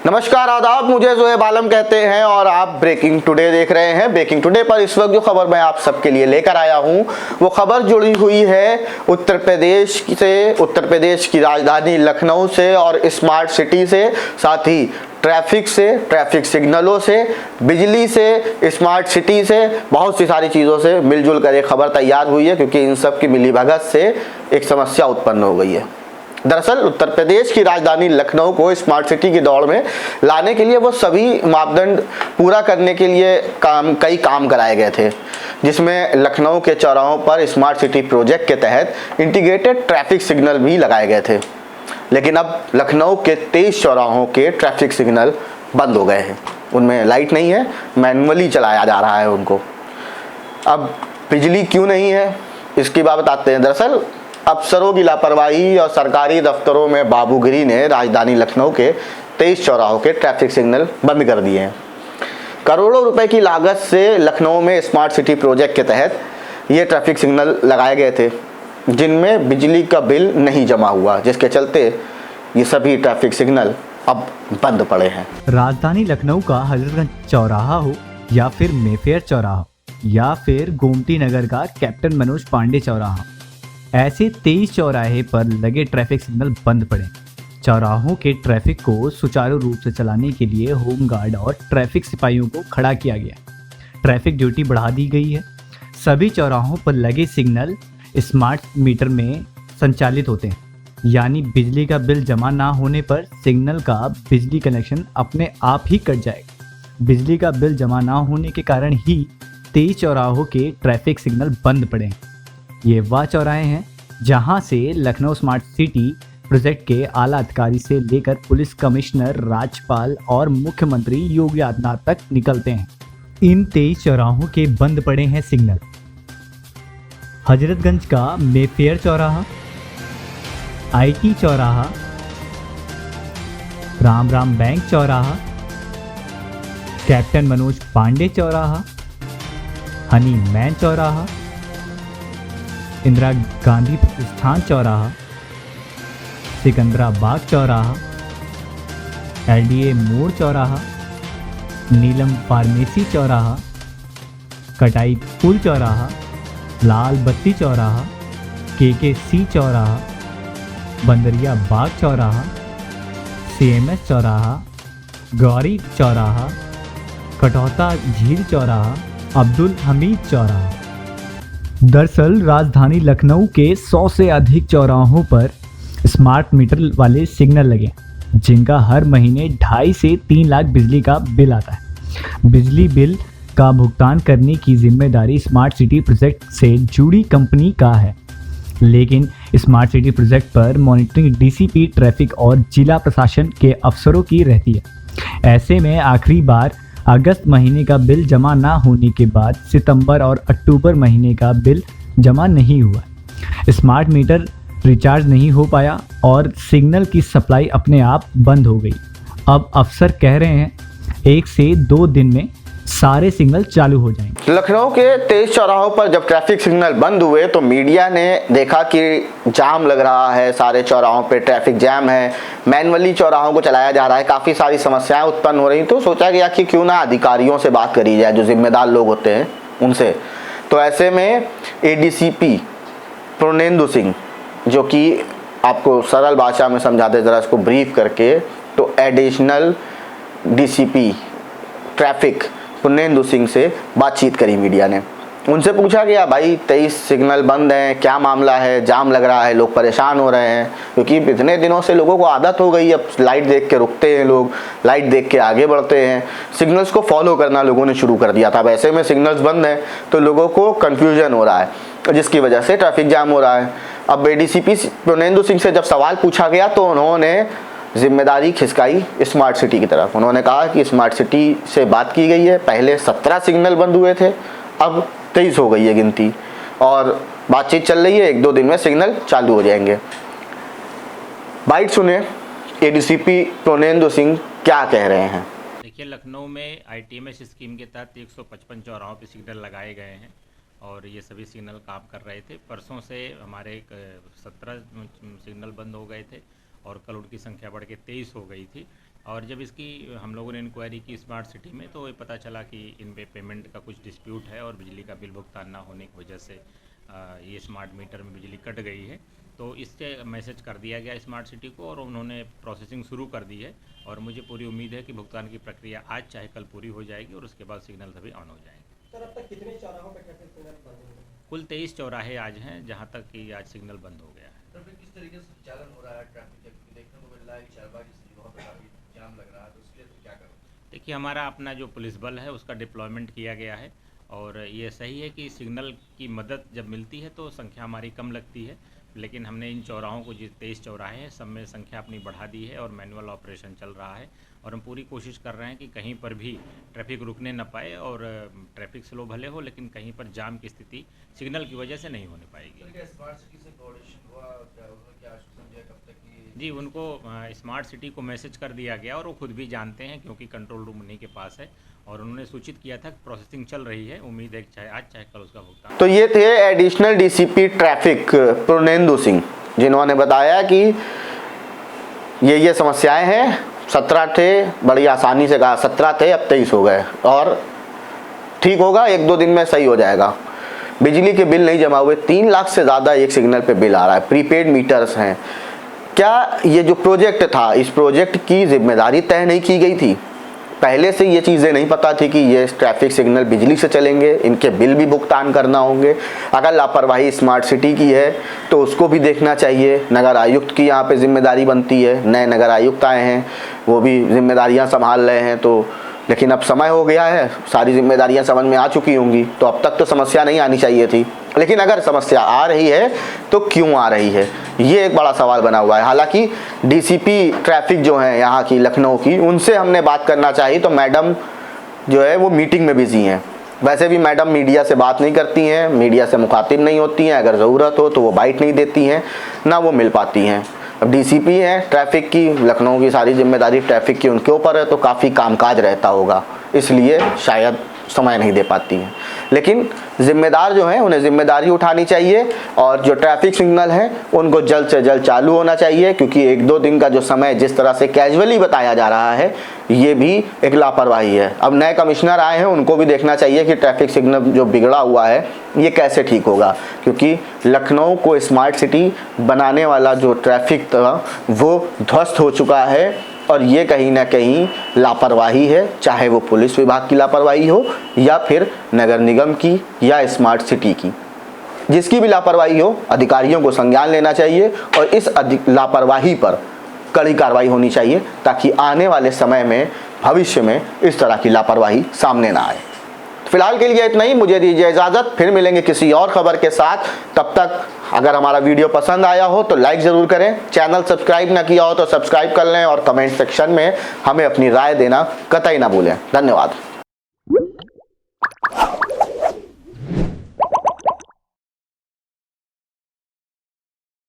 नमस्कार आदाब, मुझे जोएब आलम कहते हैं और आप ब्रेकिंग टुडे देख रहे हैं। ब्रेकिंग टुडे पर इस वक्त जो खबर मैं आप सबके लिए लेकर आया हूं वो खबर जुड़ी हुई है उत्तर प्रदेश से, उत्तर प्रदेश की राजधानी लखनऊ से और स्मार्ट सिटी से, साथ ही ट्रैफिक से, ट्रैफिक सिग्नलों से, बिजली से, स्मार्ट सिटी से, बहुत सी सारी चीज़ों से मिलजुल कर एक खबर तैयार हुई है, क्योंकि इन सब की मिलीभगत से एक समस्या उत्पन्न हो गई है। दरअसल उत्तर प्रदेश की राजधानी लखनऊ को स्मार्ट सिटी की दौड़ में लाने के लिए वो सभी मापदंड पूरा करने के लिए कई काम कराए गए थे, जिसमें लखनऊ के चौराहों पर स्मार्ट सिटी प्रोजेक्ट के तहत इंटीग्रेटेड ट्रैफिक सिग्नल भी लगाए गए थे। लेकिन अब लखनऊ के 23 चौराहों के ट्रैफिक सिग्नल बंद हो गए हैं, उनमें लाइट नहीं है, मैनुअली चलाया जा रहा है उनको। अब बिजली क्यों नहीं है इसकी बात बताते हैं। दरअसल अफसरों की लापरवाही और सरकारी दफ्तरों में बाबूगिरी ने राजधानी लखनऊ के 23 चौराहों के ट्रैफिक सिग्नल बंद कर दिए हैं। करोड़ों रुपए की लागत से लखनऊ में स्मार्ट सिटी प्रोजेक्ट के तहत ये ट्रैफिक सिग्नल लगाए गए थे, जिनमें बिजली का बिल नहीं जमा हुआ, जिसके चलते ये सभी ट्रैफिक सिग्नल अब बंद पड़े हैं। राजधानी लखनऊ का हजरतगंज चौराहा हो या फिर मेफेयर चौराहा या फिर गोमती नगर का कैप्टन मनोज पांडे चौराहा, ऐसे 23 चौराहे पर लगे ट्रैफिक सिग्नल बंद पड़े। चौराहों के ट्रैफिक को सुचारू रूप से चलाने के लिए होमगार्ड और ट्रैफिक सिपाहियों को खड़ा किया गया। ट्रैफिक ड्यूटी बढ़ा दी गई है। सभी चौराहों पर लगे सिग्नल स्मार्ट मीटर में संचालित होते हैं, यानी बिजली का बिल जमा ना होने पर सिग्नल का बिजली कनेक्शन अपने आप ही कट जाएगा। बिजली का बिल जमा ना होने के कारण ही 23 चौराहों के ट्रैफिक सिग्नल बंद पड़े। ये वह चौराहे हैं जहां से लखनऊ स्मार्ट सिटी प्रोजेक्ट के आला अधिकारी से लेकर पुलिस कमिश्नर, राज्यपाल और मुख्यमंत्री योगी आदित्यनाथ तक निकलते हैं। इन 23 चौराहों के बंद पड़े हैं सिग्नल। हजरतगंज का मेफेयर चौराहा, आईटी चौराहा, राम बैंक चौराहा, कैप्टन मनोज पांडे चौराहा, हनी मैन चौराहा, इंदिरा गांधी प्रतिष्ठान चौराहा, सिकंदराबाग चौराहा, एलडीए मोड़ चौराहा, नीलम फार्मेसी चौराहा, कटाई पुल चौराहा, लाल बत्ती चौराहा, केकेसी चौराहा, बंदरिया बाग चौराहा, सीएमएस चौराहा, गौरी चौराहा, कटौता झील चौराहा, अब्दुल हमीद चौराहा। दरअसल राजधानी लखनऊ के 100 से अधिक चौराहों पर स्मार्ट मीटर वाले सिग्नल लगे, जिनका हर महीने 2.5 से 3 लाख बिजली का बिल आता है। बिजली बिल का भुगतान करने की जिम्मेदारी स्मार्ट सिटी प्रोजेक्ट से जुड़ी कंपनी का है, लेकिन स्मार्ट सिटी प्रोजेक्ट पर मॉनिटरिंग डीसीपी ट्रैफिक और जिला प्रशासन के अफसरों की रहती है। ऐसे में आखिरी बार अगस्त महीने का बिल जमा ना होने के बाद सितंबर और अक्टूबर महीने का बिल जमा नहीं हुआ। स्मार्ट मीटर रिचार्ज नहीं हो पाया और सिग्नल की सप्लाई अपने आप बंद हो गई। अब अफसर कह रहे हैं 1 से 2 दिन में सारे सिग्नल चालू हो जाएंगे। लखनऊ के 23 चौराहों पर जब ट्रैफिक सिग्नल बंद हुए तो मीडिया ने देखा कि जाम लग रहा है, सारे चौराहों पे ट्रैफिक जैम है, मैनुअली चौराहों को चलाया जा रहा है, काफ़ी सारी समस्याएं उत्पन्न हो रही। तो सोचा गया कि क्यों ना अधिकारियों से बात करी जाए, जो जिम्मेदार लोग होते हैं उनसे। तो ऐसे में एडीसीपी पूर्णेंदु सिंह, जो कि आपको सरल भाषा में समझाते ज़रा इसको ब्रीफ करके, तो additional DCP traffic Purnendu Singh से बातचीत करी मीडिया ने। उनसे पूछा गया, भाई 23 सिग्नल बंद हैं, क्या मामला है, जाम लग रहा है, लोग परेशान हो रहे हैं, क्योंकि इतने दिनों से लोगों को आदत हो गई, अब लाइट देख के रुकते हैं लोग, लाइट देख के आगे बढ़ते हैं, सिग्नल्स को फॉलो करना लोगों ने शुरू कर दिया था। वैसे में सिग्नल्स बंद हैं तो लोगों को कन्फ्यूजन हो रहा है, जिसकी वजह से ट्रैफिक जाम हो रहा है। अब एडीसीपी पूर्णेंदु सिंह से जब सवाल पूछा गया तो उन्होंने जिम्मेदारी खिसकाई स्मार्ट सिटी की तरफ। उन्होंने कहा कि स्मार्ट सिटी से बात की गई है, पहले 17 सिग्नल बंद हुए थे, अब 23 हो गई है गिनती, और बातचीत चल रही है, 1-2 दिन में सिग्नल चालू हो जाएंगे। बाइट सुने एडीसीपी पूर्णेंदु सिंह क्या कह रहे हैं। देखिए, लखनऊ में आईटीएमएस स्कीम के तहत 155 चौराहों पे सिग्नल लगाए गए हैं और ये सभी सिग्नल काम कर रहे थे। परसों से हमारे 17 सिग्नल बंद हो गए थे और कल उनकी संख्या बढ़ के 23 हो गई थी। और जब इसकी हम लोगों ने इंक्वायरी की स्मार्ट सिटी में, तो ये पता चला कि इन पे पेमेंट का कुछ डिस्प्यूट है और बिजली का बिल भुगतान ना होने की वजह से ये स्मार्ट मीटर में बिजली कट गई है। तो इससे मैसेज कर दिया गया स्मार्ट सिटी को और उन्होंने प्रोसेसिंग शुरू कर दी है और मुझे पूरी उम्मीद है कि भुगतान की प्रक्रिया आज चाहे कल पूरी हो जाएगी और उसके बाद सिग्नल सभी ऑन हो जाएंगे। सर, अब तक कितने चौराहों पे ट्रैफिक सिग्नल बंद हो गए? कुल 23 चौराहे आज हैं जहां तक कि आज सिग्नल बंद हो गया है। तो फिर किस तरीके से संचालन हो रहा है ट्रैफिक का? क्योंकि देखने को मिल रहा है कि शाहबाग स्थिति वहाँ पर काफ़ी जाम लग रहा है, तो उसके लिए तो क्या करें? देखिए, हमारा अपना जो पुलिस बल है उसका डिप्लॉयमेंट किया गया है और ये सही है कि सिग्नल की मदद जब मिलती है तो संख्या हमारी कम लगती है, लेकिन हमने इन चौराहों को, जिस 23 चौराहे हैं, सब में संख्या अपनी बढ़ा दी है और मैनुअल ऑपरेशन चल रहा है और हम पूरी कोशिश कर रहे हैं कि कहीं पर भी ट्रैफिक रुकने न पाए और ट्रैफिक स्लो भले हो लेकिन कहीं पर जाम की स्थिति सिग्नल की वजह से नहीं होने पाएगी। सर, क्या स्मार्ट सिटी से कोऑर्डिनेशन हुआ? क्या उन्होंने क्या आश्वासन दिया कब तक की? जी, उनको स्मार्ट सिटी को मैसेज कर दिया गया और वो खुद भी जानते हैं क्योंकि कंट्रोल रूम उन्हीं के पास है और उन्होंने सूचित किया था कि प्रोसेसिंग चल रही है। उम्मीद है कि चाहे आज चाहे कल उसका भुगतान। तो ये थे additional DCP traffic Purnendu Singh, जिन्होंने बताया कि ये समस्याएं हैं। 17 थे, बड़ी आसानी से कहा 17 थे, अब 23 हो गए और ठीक होगा, 1-2 दिन में सही हो जाएगा। बिजली के बिल नहीं जमा हुए, 3 लाख से ज़्यादा एक सिग्नल पे बिल आ रहा है, प्रीपेड मीटर्स हैं। क्या ये जो प्रोजेक्ट था, इस प्रोजेक्ट की जिम्मेदारी तय नहीं की गई थी? पहले से ये चीज़ें नहीं पता थी कि ये ट्रैफिक सिग्नल बिजली से चलेंगे, इनके बिल भी भुगतान करना होंगे? अगर लापरवाही स्मार्ट सिटी की है तो उसको भी देखना चाहिए। नगर आयुक्त की यहाँ पे जिम्मेदारी बनती है, नए नगर आयुक्त आए हैं, वो भी जिम्मेदारियाँ संभाल रहे हैं। तो लेकिन अब समय हो गया है, सारी जिम्मेदारियां समझ में आ चुकी होंगी, तो अब तक तो समस्या नहीं आनी चाहिए थी। लेकिन अगर समस्या आ रही है तो क्यों आ रही है, ये एक बड़ा सवाल बना हुआ है। हालांकि डीसीपी ट्रैफिक जो है यहाँ की, लखनऊ की, उनसे हमने बात करना चाहिए तो मैडम जो है वो मीटिंग में बिजी हैं। वैसे भी मैडम मीडिया से बात नहीं करती हैं, मीडिया से मुखातिब नहीं होती हैं, अगर ज़रूरत हो तो वो बाइट नहीं देती हैं, ना वो मिल पाती हैं। अब डीसीपी हैं ट्रैफिक की, लखनऊ की सारी जिम्मेदारी ट्रैफिक की उनके ऊपर है, तो काफ़ी कामकाज रहता होगा, इसलिए शायद समय नहीं दे पाती हैं। लेकिन जिम्मेदार जो हैं उन्हें जिम्मेदारी उठानी चाहिए और जो ट्रैफिक सिग्नल हैं उनको जल्द से जल्द चालू होना चाहिए, क्योंकि 1-2 दिन का जो समय जिस तरह से कैजुअली बताया जा रहा है, ये भी एक लापरवाही है। अब नए कमिश्नर आए हैं, उनको भी देखना चाहिए कि ट्रैफिक सिग्नल जो बिगड़ा हुआ है ये कैसे ठीक होगा, क्योंकि लखनऊ को स्मार्ट सिटी बनाने वाला जो ट्रैफिक था वो ध्वस्त हो चुका है और ये कहीं ना कहीं लापरवाही है, चाहे वो पुलिस विभाग की लापरवाही हो या फिर नगर निगम की या स्मार्ट सिटी की। जिसकी भी लापरवाही हो, अधिकारियों को संज्ञान लेना चाहिए और इस लापरवाही पर कड़ी कार्रवाई होनी चाहिए, ताकि आने वाले समय में, भविष्य में इस तरह की लापरवाही सामने ना आए। फिलहाल के लिए इतना ही, मुझे दीजिए इजाज़त, फिर मिलेंगे किसी और खबर के साथ। तब तक अगर हमारा वीडियो पसंद आया हो तो लाइक ज़रूर करें, चैनल सब्सक्राइब ना किया हो तो सब्सक्राइब कर लें और कमेंट सेक्शन में हमें अपनी राय देना कतई ना भूलें। धन्यवाद।